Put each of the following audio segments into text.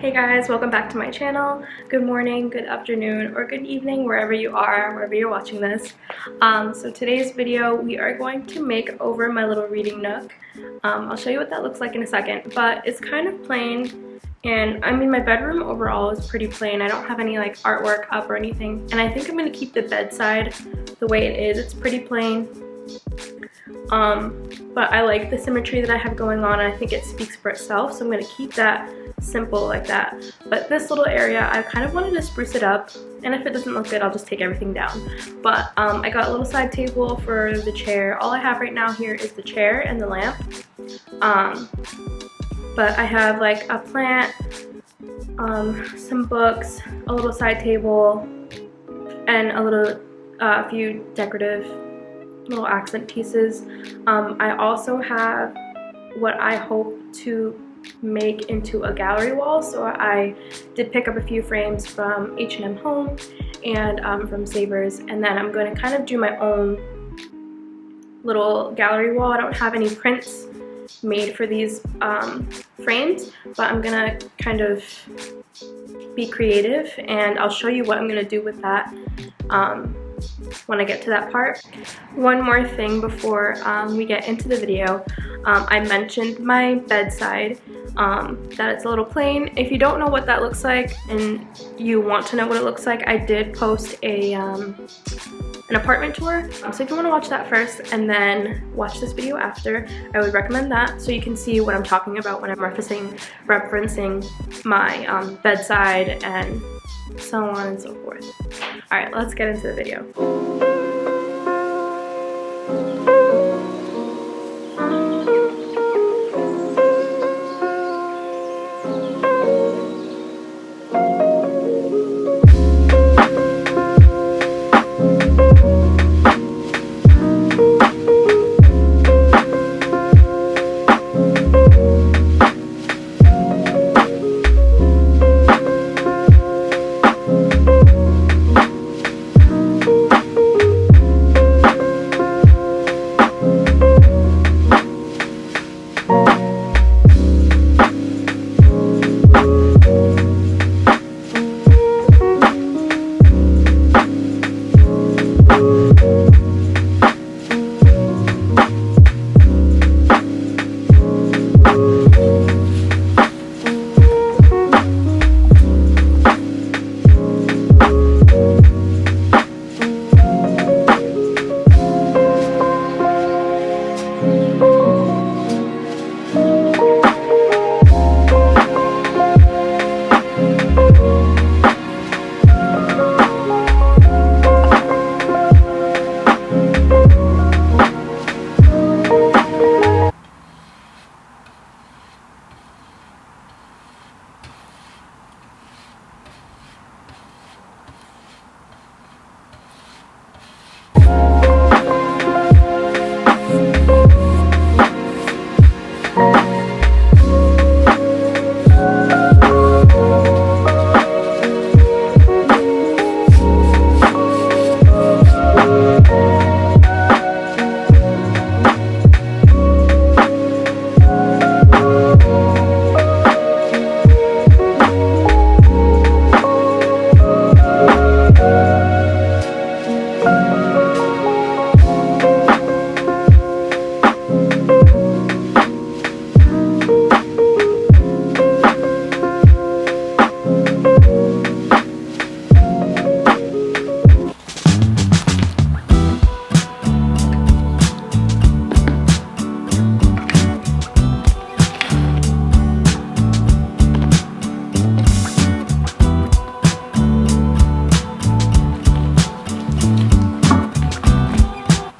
Hey guys, welcome back to my channel. Good morning, good afternoon, or good evening, wherever you are, wherever you're watching this. So today's video, we are going to make over my little reading nook. I'll show you what that looks like in a second, but it's kind of plain. And I mean, my bedroom overall is pretty plain. I don't have any like artwork up or anything. And I think I'm gonna keep the bedside the way it is. It's pretty plain. But I like the symmetry that I have going on, and I think it speaks for itself, so I'm going to keep that simple like that. But this little area, I kind of wanted to spruce it up, and if it doesn't look good, I'll just take everything down. But I got a little side table for the chair. All I have right now here is the chair and the lamp. But I have like a plant, some books, a little side table, and a few decorative little accent pieces. I also have what I hope to make into a gallery wall, so I did pick up a few frames from H&M Home and from Savers, and then I'm going to kind of do my own little gallery wall. I don't have any prints made for these frames, but I'm gonna kind of be creative, and I'll show you what I'm gonna do with that when I get to that part. One more thing before we get into the video. I mentioned my bedside, that it's a little plain. If you don't know what that looks like and you want to know what it looks like, I did post an apartment tour. So if you want to watch that first and then watch this video after, I would recommend that, so you can see what I'm talking about when I'm referencing my bedside and so on and so forth. Alright, let's get into the video.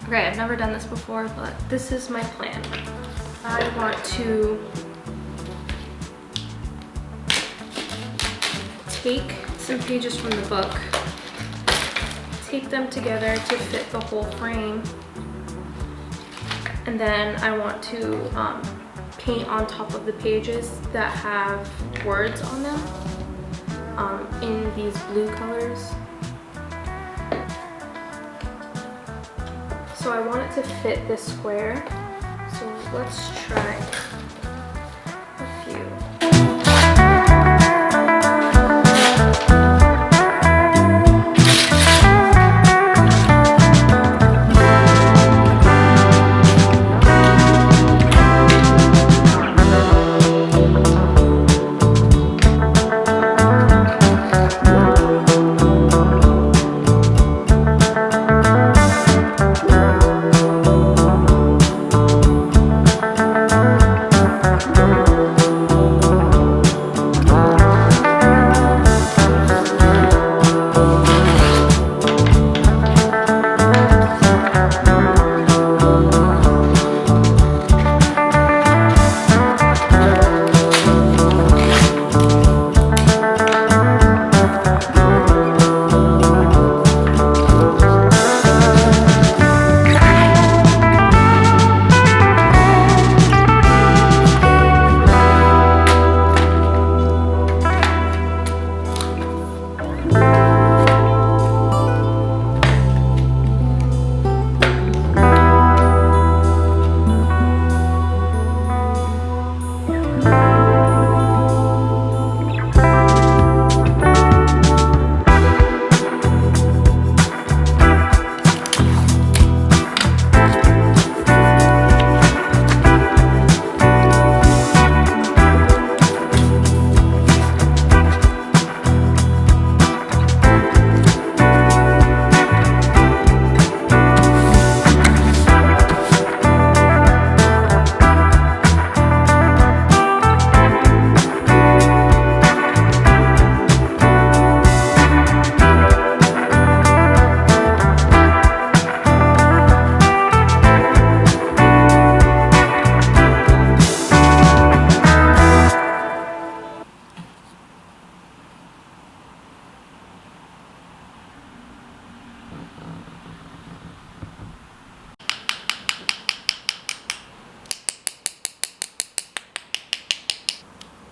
Okay, I've never done this before, but this is my plan. I want to take some pages from the book, take them together to fit the whole frame, and then I want to paint on top of the pages that have words on them in these blue colors. So I want it to fit this square, so let's try a few.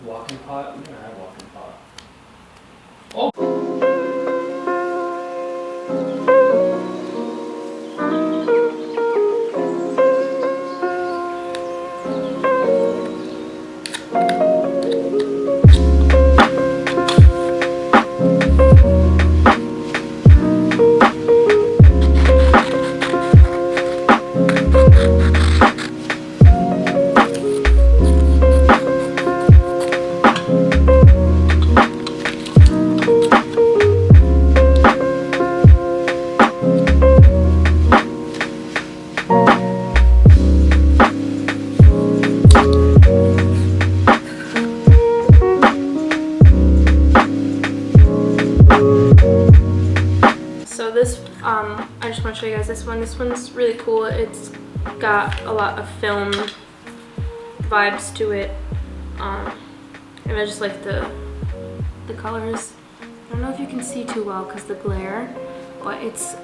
Walk-in pot? We don't have walk-in pot. So this, I just want to show you guys this one. This one's really cool. It's got a lot of film vibes to it, and I just like the colors. I don't know if you can see too well because the glare, but it's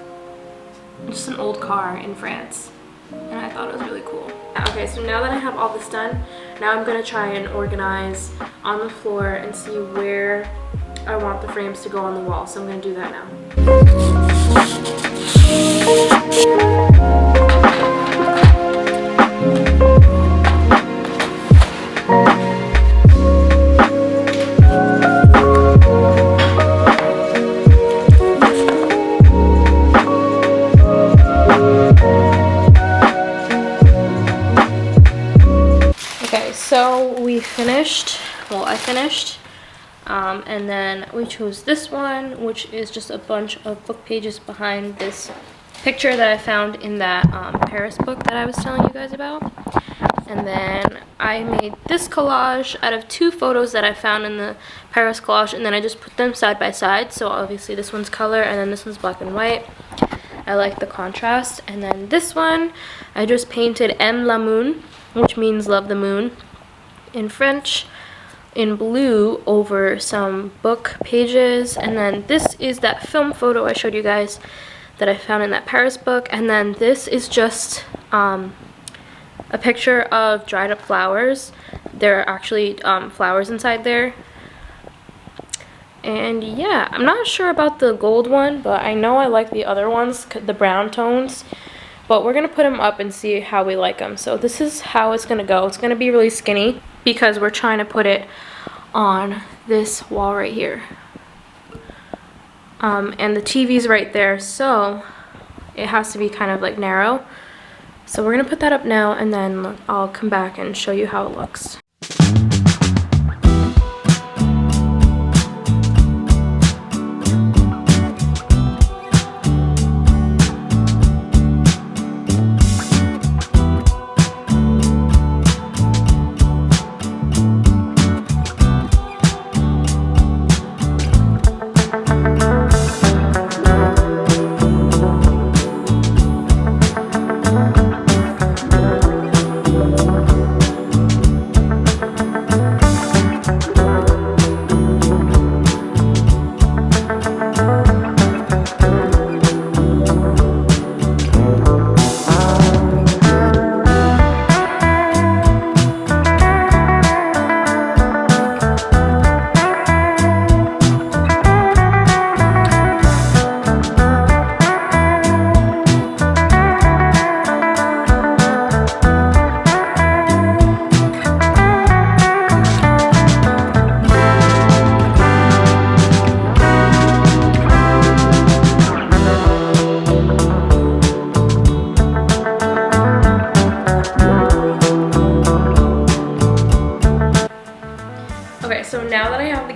just an old car in France, and I thought it was really cool. Okay, so now that I have all this done, now I'm gonna try and organize on the floor and see where I want the frames to go on the wall. So I'm gonna do that now. Okay, so we finished, well, I finished, and then we chose this one, which is just a bunch of book pages behind this picture that I found in that Paris book that I was telling you guys about. And then I made this collage out of 2 photos that I found in the Paris collage, and then I just put them side by side. So obviously this one's color and then this one's black and white. I like the contrast. And then this one, I just painted Aime la Moon, which means love the moon in French, in blue over some book pages. And then this is that film photo I showed you guys that I found in that Paris book. And then this is just a picture of dried up flowers. There are actually flowers inside there. And yeah, I'm not sure about the gold one, but I know I like the other ones, the brown tones. But we're gonna put them up and see how we like them. So this is how it's gonna go. It's gonna be really skinny because we're trying to put it on this wall right here. And the TV's right there, so it has to be kind of like narrow. So we're gonna put that up now, and then I'll come back and show you how it looks.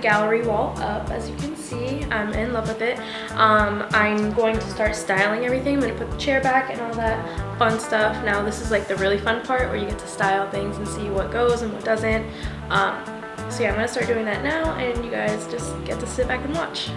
Gallery wall up. As you can see, I'm in love with it. I'm going to start styling everything. I'm going to put the chair back and all that fun stuff. Now this is like the really fun part where you get to style things and see what goes and what doesn't. So yeah, I'm going to start doing that now, and you guys just get to sit back and watch.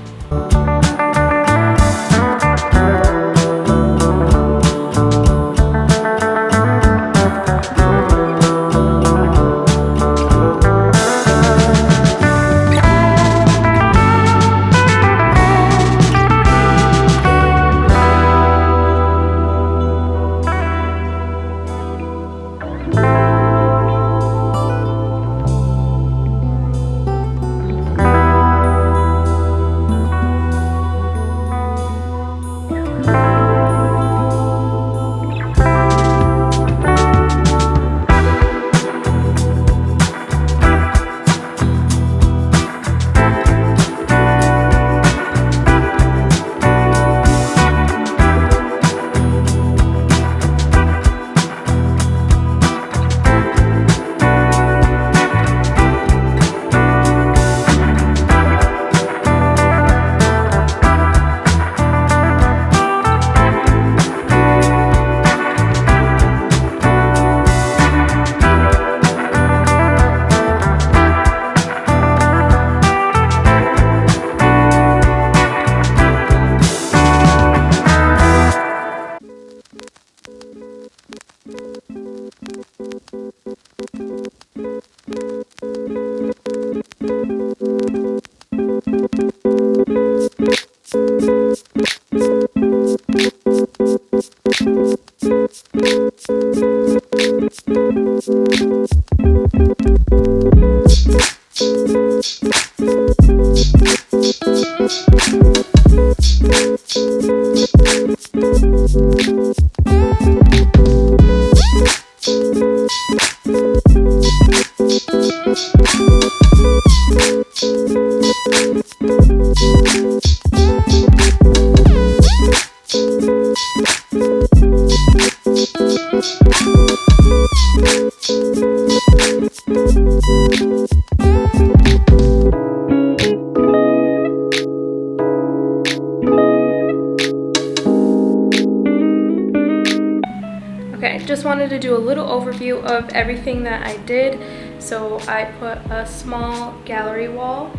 Okay, just wanted to do a little overview of everything that I did. So I put a small gallery wall.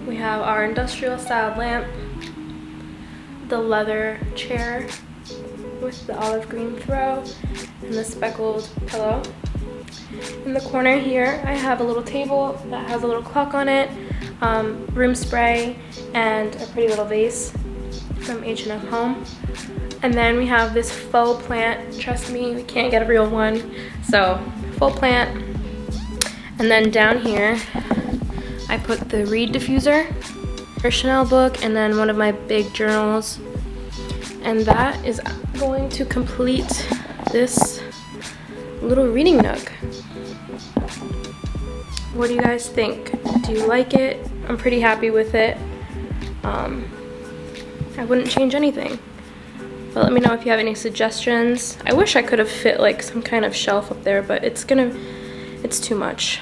We have our industrial style lamp, the leather chair with the olive green throw, and the speckled pillow. In the corner here, I have a little table that has a little clock on it, room spray, and a pretty little vase from H&M Home. And then we have this faux plant. Trust me, we can't get a real one. So, faux plant. And then down here, I put the reed diffuser, a Chanel book, and then one of my big journals. And that is going to complete this little reading nook. What do you guys think? Do you like it? I'm pretty happy with it. I wouldn't change anything. But let me know if you have any suggestions. I wish I could have fit like some kind of shelf up there, but it's too much.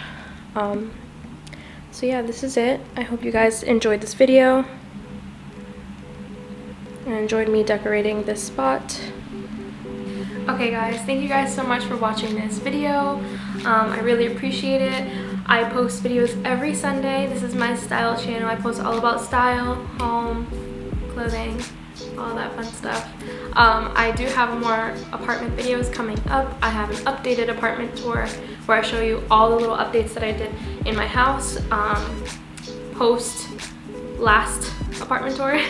So yeah, this is it. I hope you guys enjoyed this video and enjoyed me decorating this spot. Okay guys, thank you guys so much for watching this video. I really appreciate it. I post videos every Sunday. This is my style channel. I post all about style, home, clothing, all that fun stuff. I do have more apartment videos coming up. I have an updated apartment tour where I show you all the little updates that I did in my house post last apartment tour.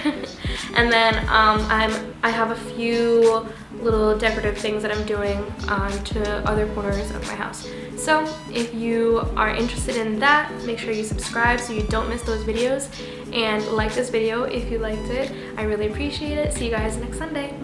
And then I have a few little decorative things that I'm doing to other corners of my house. So if you are interested in that, make sure you subscribe so you don't miss those videos, and like this video if you liked it. I really appreciate it. See you guys next Sunday.